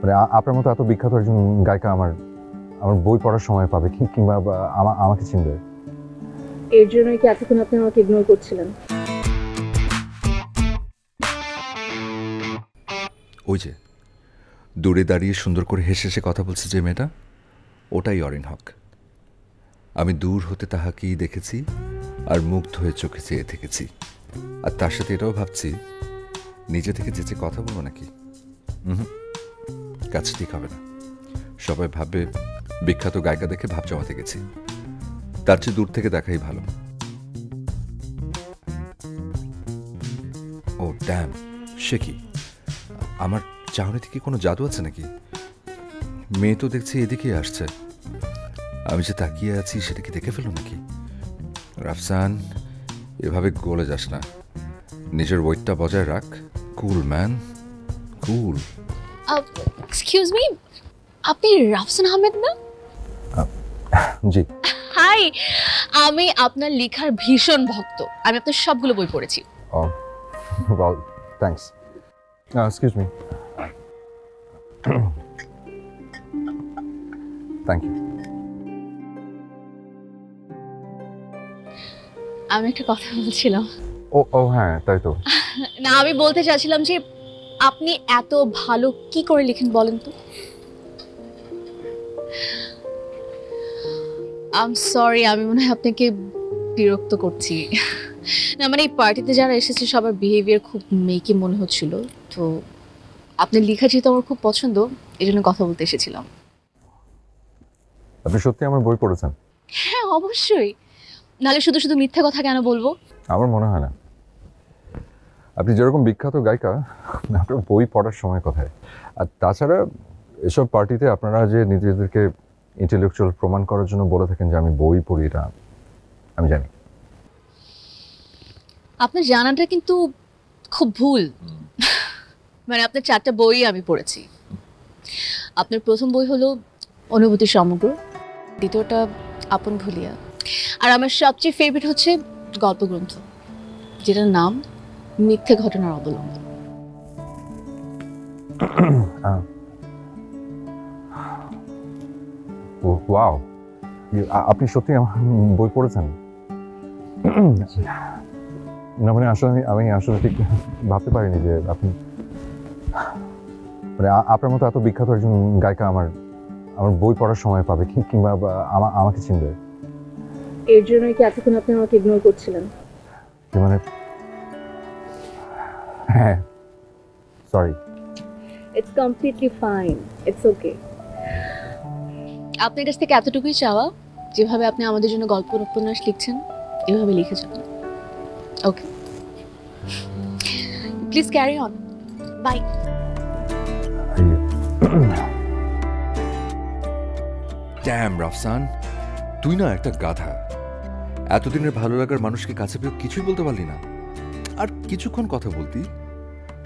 মানে আপনার মতো এত বিখ্যাত একজন গায়িকা আমার আমার বই পড়ার সময় পাবে কিংবা আমাকে চিনবে। এর জন্যই কি এতক্ষণ আপনি আমাকে ইগনোর করছিলেন? ওই যে দূরে দাঁড়িয়ে সুন্দর করে হেসে হেসে কথা বলছে যে মেয়েটা, ওটাই অরিন হক। আমি দূর হতে তাহাকেই দেখেছি আর মুগ্ধ হয়ে চোখে চেয়ে থেকেছি। আর তার সাথে এটাও ভাবছি নিজে থেকে যেচে কথা বলবো নাকি। কাজ ঠিক হবে না। সবাই ভাববে বিখ্যাত গায়িকা দেখে ভাব জমাতে গেছি। তার চেয়ে দূর থেকে দেখাই ভালো। ও ড্যাম, সে কি? আমার চাহনিতে কি কোনো জাদু আছে নাকি? মেয়ে তো দেখছি এদিকেই আসছে। আমি যে তাকিয়ে আছি সেটা কি দেখে ফেলো নাকি? রাফসান, এভাবে গলে যাস না। নিজের ওয়েটটা বজায় রাখ। কুল ম্যান, কুল। এক্সকিউজ মি, আপনি রাফসান আহমেদ না? জি। হাই, আমি আপনার লেখার ভীষণ ভক্ত। আমি আপনার সবগুলো বই পড়েছি। Well, thanks. Excuse me. Thank you. আমি একটা কথা বলছিলাম। ও হ্যাঁ, তাই তো। না, আমি বলতে চাচ্ছিলাম যে আপনি এত ভালো কি করে লিখেন বলেন তো? আই এম সরি, আমি মনে হয় আপনাকে বিরক্ত করছি। না মানে এই পার্টিতে যারা এসেছে সবার বিহেভিয়ার খুব মেকি মনে হচ্ছিল, তো আপনার লেখা যেহেতু আমার খুব পছন্দ, এই জন্য কথা বলতে এসেছিলাম। আপনি সত্যি আমার বই পড়েছেন? হ্যাঁ অবশ্যই, নাহলে শুধু শুধু মিথ্যা কথা কেন বলবো? আমার মনে হয় না। আপনি যেরকম বিখ্যাত গায়িকা, আপনার বই পড়ার সময় কোথায়? আর তাছাড়া এসব পার্টিতে আপনারা যে নিজেদেরকে ইন্টেলেকচুয়াল প্রমাণ করার জন্য বলে থাকেন যে আমি বই পড়ি, এটা আমি জানি। আপনার জানাটা কিন্তু খুব ভুল। মানে আপনার 4টা বই আমি পড়েছি। আপনার প্রথম বই হলো অনুভূতি সমগ্র, দ্বিতীয়টা আপন ভুলিয়া, আর আমার সবচেয়ে ফেভারিট হচ্ছে গল্পগ্রন্থ, যেটার নাম মিথ্যে ঘটনার অবলম্বন। ওয়াও, আপনি সত্যি আমার বই পড়েছেন? না মানে আসলে আমি আসলে ঠিক ভাবতে পারিনি যে আপনি মানে আপনার মতো এত বিখ্যাত একজন গায়িকা আমার আমার বই পড়ার সময় পাবে কিংবা আমাকে চিনবে। এর জন্যই কি এতক্ষণ আপনি আমাকে ইগনোর করছিলেন? মানে হ্যাঁ, sorry. It's completely fine, it's okay. আপনার কাছ থেকে এতটুকুই চাওয়া, যেভাবে আপনি আমাদের জন্য গল্প উপন্যাস লিখছেন এভাবে লিখে যাবেন। Okay, please carry on. Bye. Damn Rafsan, তুই না একটা গাধা। এতদিনের ভালো লাগার মানুষকে কাছে পেয়ে কিছুই বলতে পারলি না। আর কিছুক্ষণ কথা বলতি,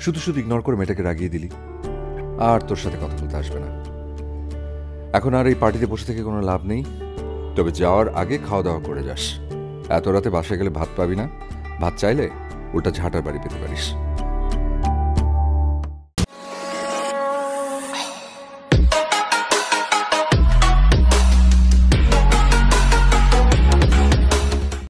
শুধু শুধু ইগনোর করে মেয়েটাকে রাগিয়ে দিলি। আর তোর সাথে কথা বলতে আসবে না। এখন আর এই পার্টিতে বসে থেকে কোনো লাভ নেই। তবে যাওয়ার আগে খাওয়া দাওয়া করে যাস। এত রাতে বাসায় গেলে ভাত পাবি না। ভাত চাইলে উল্টা ঝাঁটার বাড়ি পেতে পারিস।